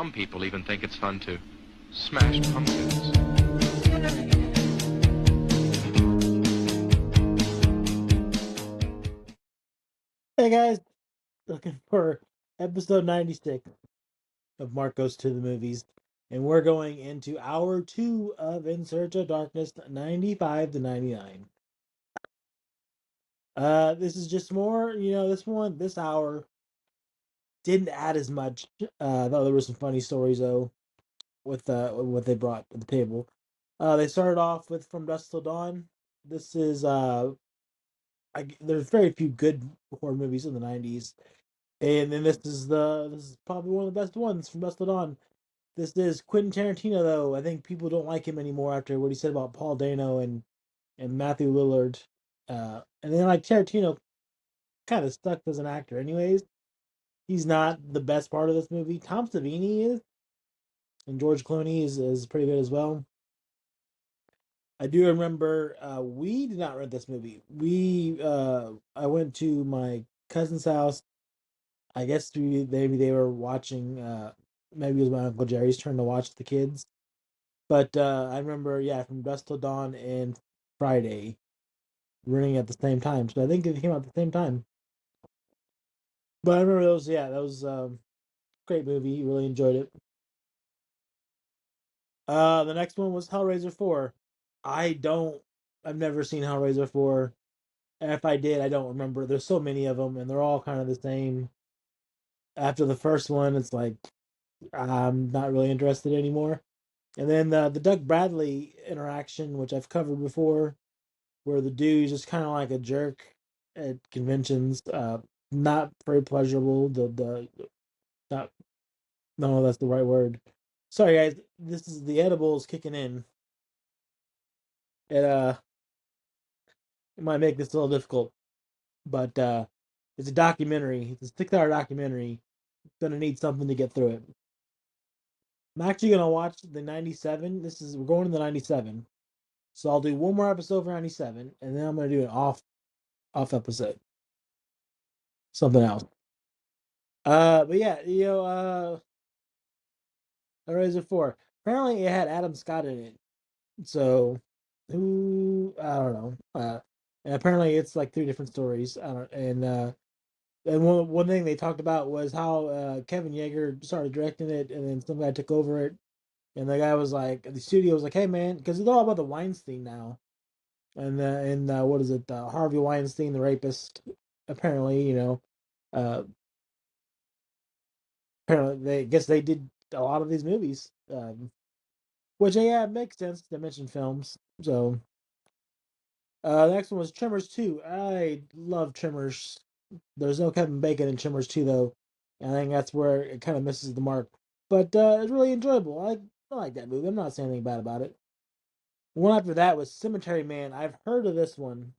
Some people even think it's fun to smash pumpkins. Hey guys, looking for episode 96 of Mark Goes to the Movies. And we're going into hour two of In Search of Darkness 95 to 99. This is just more, this hour didn't add as much. Though there were some funny stories though with what they brought to the table. They started off with From Dusk Till Dawn. This is there's very few good horror movies in the 90s. And then this is probably one of the best ones from Dusk Till Dawn. This is Quentin Tarantino, though. I think people don't like him anymore after what he said about Paul Dano and Matthew Lillard. And then like Tarantino kind of stuck as an actor, anyways. He's not the best part of this movie. Tom Savini is, and George Clooney is pretty good as well. I do remember we did not rent this movie. I went to my cousin's house. I guess maybe they were watching. Maybe it was my Uncle Jerry's turn to watch the kids. But I remember, yeah, From Dusk Till Dawn and Friday running at the same time. So I think it came out at the same time. But I remember those. Yeah, that was great movie. Really enjoyed it. The next one was Hellraiser 4. I don't. I've never seen Hellraiser 4. And if I did, I don't remember. There's so many of them, and they're all kind of the same. After the first one, it's like I'm not really interested anymore. And then the Doug Bradley interaction, which I've covered before, where the dude's just kind of like a jerk at conventions. Not very pleasurable. The not no, that's the right word. Sorry guys, this is the edibles kicking in. It might make this a little difficult, but it's a documentary. It's a 6 hour documentary. Gonna need something to get through it. I'm actually gonna watch the 97. We're going to the 97. So I'll do one more episode for 97, and then I'm gonna do an off episode. Something else. But yeah, Hellraiser 4. Apparently, it had Adam Scott in it. So, who I don't know. And apparently, it's like three different stories. I don't. And one thing they talked about was how Kevin Yeager started directing it, and then some guy took over it, and the guy was like, the studio was like, "Hey man," because it's all about the Weinstein now, and what is it? Harvey Weinstein, the rapist. Apparently, uh, apparently they guess they did a lot of these movies. Which yeah, makes sense to mention films. So the next one was Tremors 2. I love Tremors. There's no Kevin Bacon in Tremors 2 though. And I think that's where it kind of misses the mark. But it's really enjoyable. I like that movie. I'm not saying anything bad about it. One after that was Cemetery Man. I've heard of this one.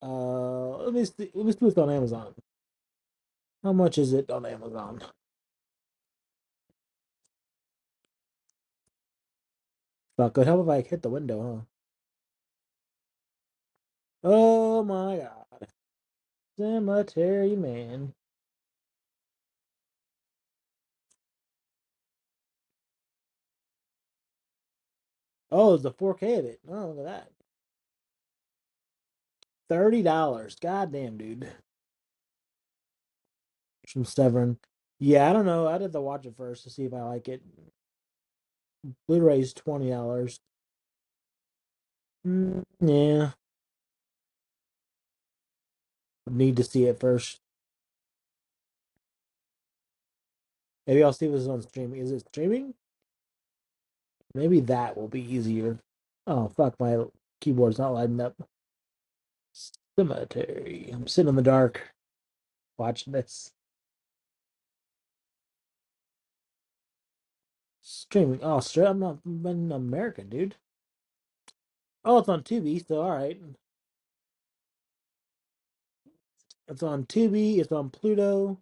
Let me see what's on Amazon. How much is it on Amazon? Fuck, could help if I hit the window, huh? Oh my god. Cemetery Man. Oh, it's the 4K of it. Oh, look at that. $30. Goddamn, dude. From Severn. Yeah, I don't know. I'd have to watch it first to see if I like it. Blu-ray's $20. Yeah, need to see it first. Maybe I'll see if it's on streaming. Is it streaming? Maybe that will be easier. Oh fuck, my keyboard's not lighting up. Cemetery. I'm sitting in the dark watching this. Streaming. Oh, straight. I'm not in America, dude. Oh, it's on Tubi, so all right. It's on Tubi. It's on Pluto.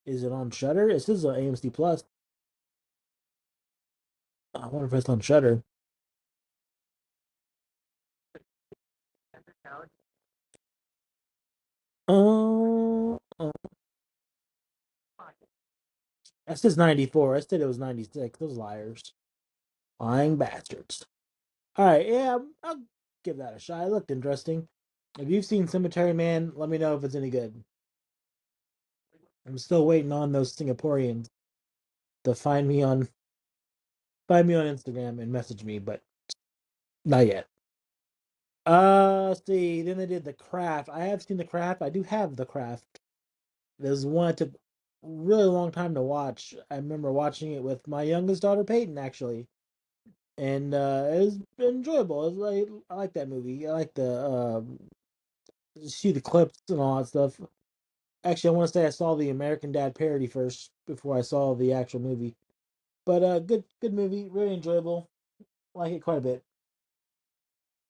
Is it on Shutter? It says on AMC Plus. I wonder if it's on Shutter. Oh, That says 94. I said it was 96. Those liars. Lying bastards. All right, yeah, I'll give that a shot. It looked interesting. If you've seen Cemetery Man, let me know if it's any good. I'm still waiting on those Singaporeans to find me on Instagram and message me, but not yet. Let's see. Then they did The Craft. I have seen The Craft. I do have The Craft. There's one that took a really long time to watch. I remember watching it with my youngest daughter Peyton actually, and it was enjoyable. It was like I like that movie. I like the see the clips and all that stuff. Actually, I want to say I saw the American Dad parody first before I saw the actual movie. But good movie, really enjoyable. Like it quite a bit.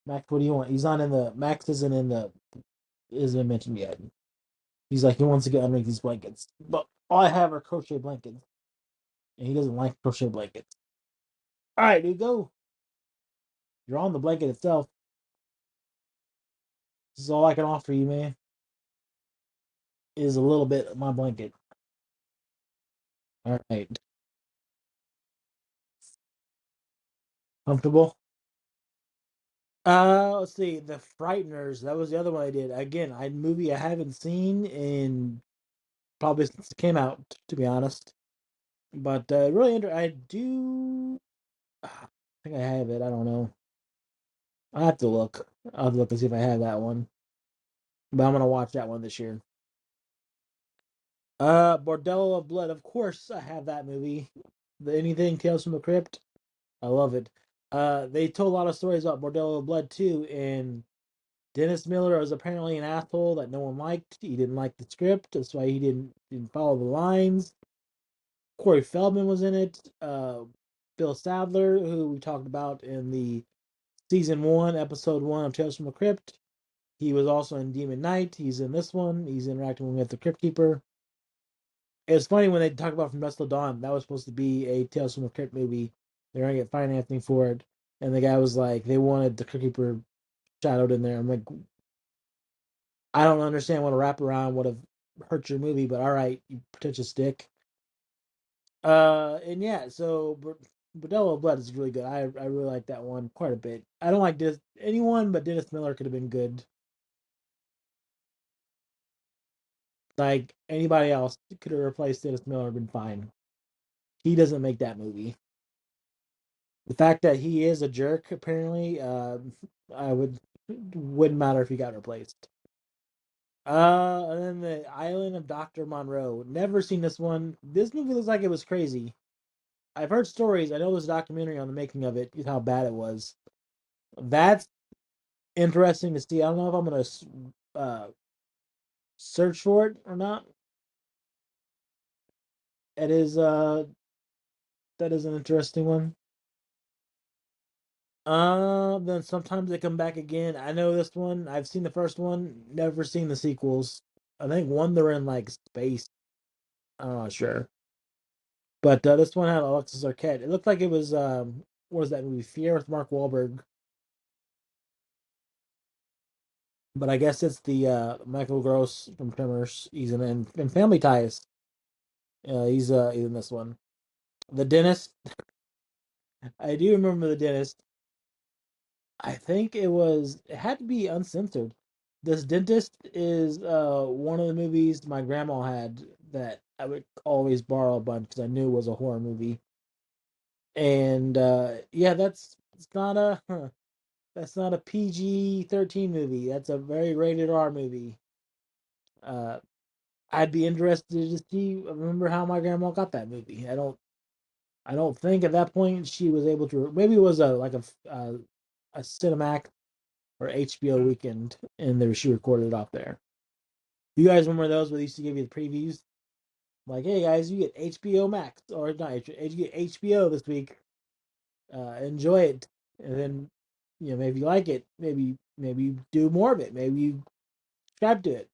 Max, what do you want? He's not in the Max isn't mentioned yet. He's like he wants to get underneath these blankets, but all I have are crochet blankets, and he doesn't like crochet blankets. All right, dude, go. You're on the blanket itself. This is all I can offer you, man. Is a little bit of my blanket. All right, comfortable. Let's see. The Frighteners. That was the other one I did. Again, movie I haven't seen in probably since it came out, to be honest. But really, I do. I think I have it. I don't know. I have to look. I'll have to look and see if I have that one. But I'm gonna watch that one this year. Bordello of Blood. Of course, I have that movie. The Anything Tales from the Crypt. I love it. They told a lot of stories about Bordello of Blood too, and Dennis Miller was apparently an asshole that no one liked. He didn't like the script. That's why he didn't follow the lines. Corey Feldman was in it. Bill Sadler, who we talked about in the season 1, episode 1 of Tales from the Crypt. He was also in Demon Knight. He's in this one. He's interacting with the Crypt Keeper. It's funny when they talk about From Dusk Till Dawn. That was supposed to be a Tales from the Crypt movie. They're gonna get financing for it, and the guy was like, they wanted the Crypt Keeper shadowed in there. I'm like, I don't understand what a wraparound would have hurt your movie, but all right, you pretentious dick. And yeah, so Bordello Blood is really good. I really like that one quite a bit. I don't like anyone, but Dennis Miller could have been good. Like anybody else could have replaced Dennis Miller and been fine. He doesn't make that movie. The fact that he is a jerk, apparently, I wouldn't matter if he got replaced. And then the Island of Dr. Monroe. Never seen this one. This movie looks like it was crazy. I've heard stories. I know there's a documentary on the making of it, how bad it was. That's interesting to see. I don't know if I'm gonna search for it or not. It is that is an interesting one. Then sometimes they come back again. I know this one. I've seen the first one. Never seen the sequels. I think one they're in like space. I'm not sure. But this one had Alexis Arquette. It looked like it was what was that movie? Fear with Mark Wahlberg. But I guess it's the Michael Gross from Tremors. He's in Family Ties. He's in this one. The dentist. I do remember the dentist. I think it had to be uncensored. This dentist is one of the movies my grandma had that I would always borrow a bunch because I knew it was a horror movie. And yeah, it's not a that's not a PG-13 movie. That's a very rated R movie. Uh, I'd be interested to see remember how my grandma got that movie. I don't think at that point she was able to. Maybe it was a Cinemax or HBO weekend, and there she recorded it off there. You guys remember those where they used to give you the previews? Like, hey guys, you get HBO Max or not? You get HBO this week. Enjoy it, and then maybe you like it. Maybe you do more of it. Maybe you subscribe to it.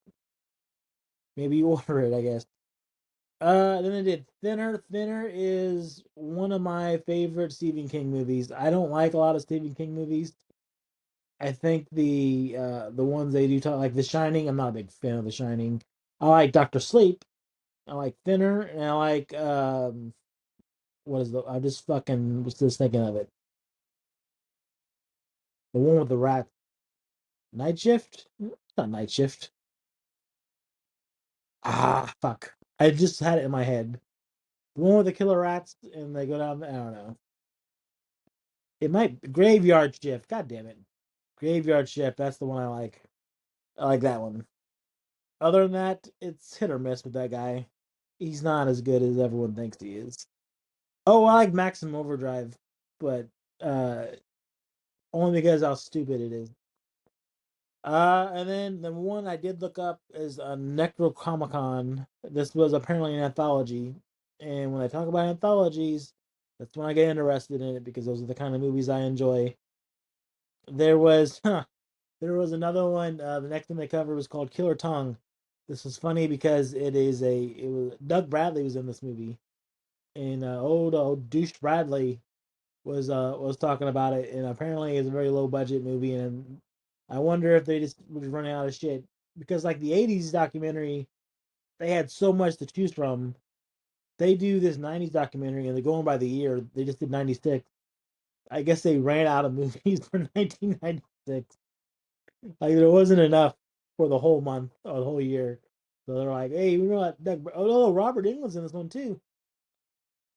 Maybe you order it. I guess. Then I did Thinner. Thinner is one of my favorite Stephen King movies. I don't like a lot of Stephen King movies. I think the ones they do talk like The Shining. I'm not a big fan of The Shining. I like Doctor Sleep, I like Thinner, and I like what is the? I just fucking was just thinking of it. The one with the rat. Night Shift? It's not Night Shift. Ah, fuck. I just had it in my head. The one with the killer rats and they go down. I don't know. It might Graveyard Shift. God damn it. Graveyard Shift. That's the one I like. I like that one. Other than that, it's hit or miss with that guy. He's not as good as everyone thinks he is. Oh, I like Maximum Overdrive, but uh only because how stupid it is. And then the one I did look up is Necrocomicon. This was apparently an anthology, and when I talk about anthologies, that's when I get interested in it because those are the kind of movies I enjoy. There was, there was another one. The next one they covered was called Killer Tongue. This was funny because it was Doug Bradley was in this movie, and old douche Bradley was talking about it, and apparently it's a very low budget movie, and I wonder if they just was running out of shit because like the '80s documentary, they had so much to choose from. They do this '90s documentary, and they're going by the year. They just did '96. I guess they ran out of movies for 1996. Like there wasn't enough for the whole month or the whole year. So they're like, "Hey, we know that Doug. Oh no, Robert Englund's in this one too."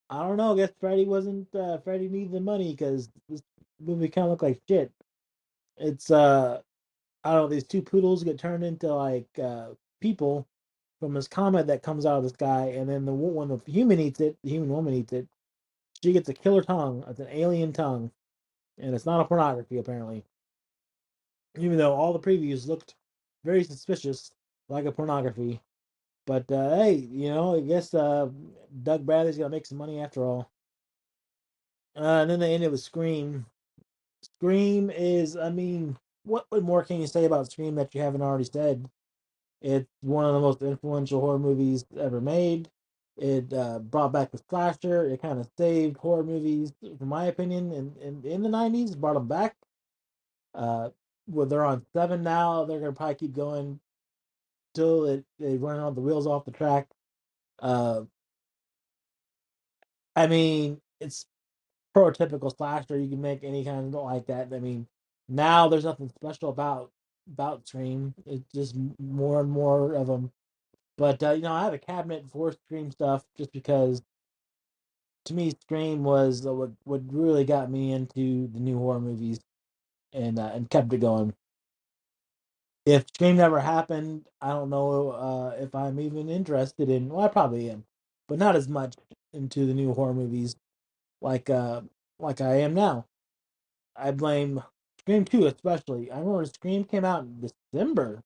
I don't know. I guess Freddie wasn't. Freddie needed the money because this movie kind of looked like shit. It's I don't know, these two poodles get turned into like people from this comet that comes out of the sky, and then when the human eats it, the human woman eats it, she gets a killer tongue. It's an alien tongue, and it's not a pornography apparently, even though all the previews looked very suspicious, like a pornography. But hey, I guess Doug Bradley's gonna make some money after all. And then they ended with Scream. Scream is, I mean, what more can you say about Scream that you haven't already said? It's one of the most influential horror movies ever made. It brought back the slasher. It kind of saved horror movies, in my opinion, in the '90s. Brought them back. Uh, well, they're on seven now. They're gonna probably keep going till they run all the wheels off the track. Uh, I mean, it's prototypical slasher. You can make any kind of like that. I mean, now there's nothing special about Scream. It's just more and more of them. But I have a cabinet for Scream stuff just because to me Scream was what really got me into the new horror movies and kept it going. If Scream never happened, I don't know if I'm even interested in. Well, I probably am, but not as much into the new horror movies like uh like I am now. I blame Scream 2 especially. I remember Scream came out in December.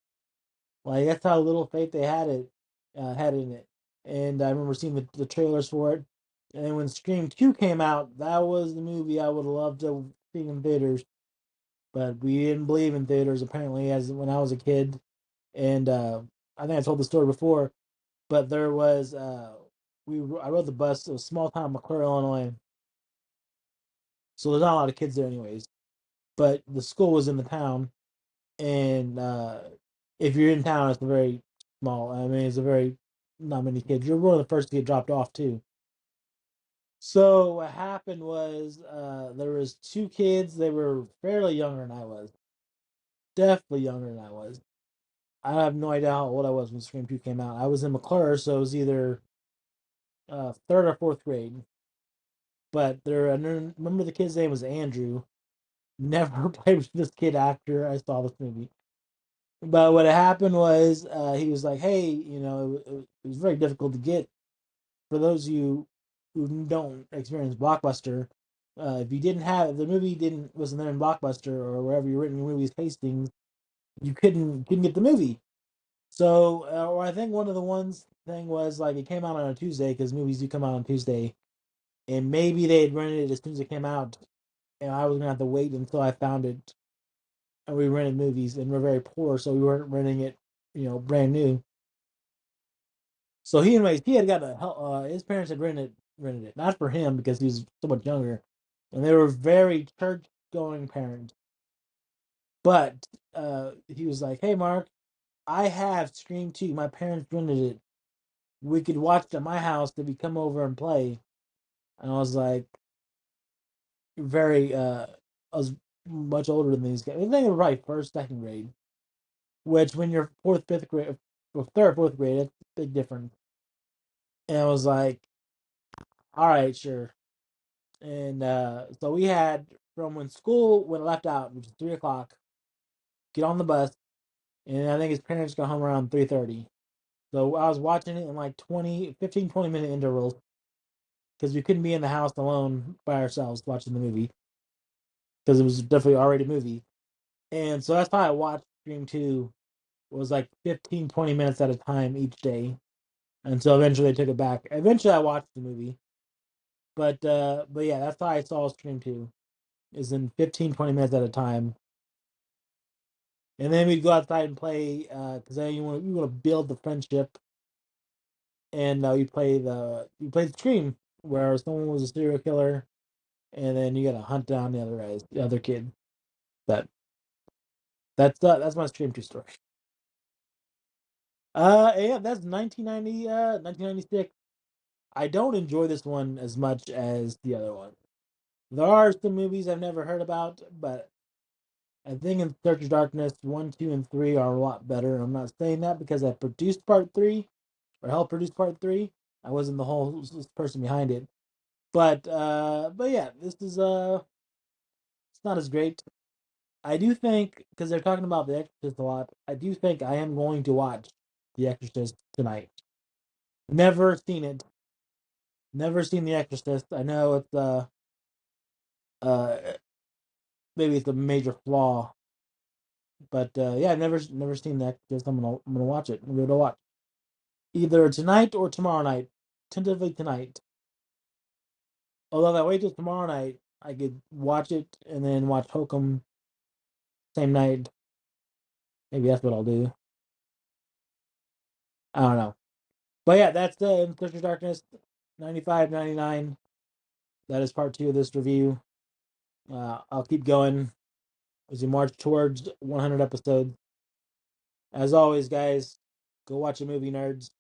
Like that's how little faith they had in it. And I remember seeing the trailers for it. And then when Scream 2 came out, that was the movie I would have loved to see in theaters. But we didn't believe in theaters apparently as when I was a kid. And I think I told the story before, but there was I rode the bus. It was small town McClure, Illinois. So there's not a lot of kids there anyways. But the school was in the town, and if you're in town, it's a very small. I mean, it's a very not many kids. You're one of the first to get dropped off too. So what happened was there was two kids. They were fairly younger than I was, definitely younger than I was. I have no idea how old I was when Scream 2 came out. I was in McClure, so it was either third or fourth grade. But I remember the kid's name was Andrew. Never played with this kid after I saw this movie. But what happened was he was like, "Hey, it was very difficult to get for those of you who don't experience Blockbuster. If you didn't have the movie didn't wasn't there in Blockbuster or wherever you're renting your movies, Hastings, you couldn't get the movie. So, or I think one of the ones thing was like it came out on a Tuesday because movies do come out on Tuesday, and maybe they had rented it as soon as it came out, and I was gonna have to wait until I found it. And we rented movies, and we're very poor, so we weren't renting it, brand new. So he had got his parents had rented it, not for him because he was so much younger, and they were very church going parents. But he was like, "Hey, Mark, I have Scream 2. My parents rented it. we could watch it at my house. That we come over and play, and I was like, very. I was much older than these guys. I think they were right first, second grade. Which when you're fourth, fifth grade, or third, fourth grade, it's a big difference. And I was like, all right, sure. And so we had from when school when it left out, which is 3 o'clock, get on the bus, and I think his parents got home around 3:30. So I was watching it in like 20, 15, 20 minute intervals because we couldn't be in the house alone by ourselves watching the movie because it was definitely already a movie. And so that's how I watched Scream 2. It was like 15, 20 minutes at a time each day until eventually they took it back. Eventually I watched the movie. But yeah, that's how I saw Scream 2 is in 15, 20 minutes at a time. And then we'd go outside and play because then you want to build the friendship, and you play the Scream where someone was a serial killer, and then you got to hunt down the other kid. That that's my Scream 2 story. Yeah, that's 1996. I don't enjoy this one as much as the other one. There are some movies I've never heard about, but I think in Search of Darkness 1, 2, and 3 are a lot better. I'm not saying that because I produced part 3 or helped produce part 3. I wasn't the whole person behind it, but yeah, this is it's not as great. I do think because they're talking about The Exorcist a lot. I do think I am going to watch The Exorcist tonight. Never seen it. Never seen The Exorcist. I know it's uh maybe it's a major flaw, but yeah, I've never seen The Exorcist. I'm gonna watch it. I'm gonna watch either tonight or tomorrow night. Tentatively tonight. Although if I wait till tomorrow night, I could watch it and then watch Hokum same night. Maybe that's what I'll do. I don't know. But yeah, that's the In Search of Darkness 95, 99. That is part 2 of this review. I'll keep going as we march towards 100 episodes. As always, guys, go watch a movie, nerds.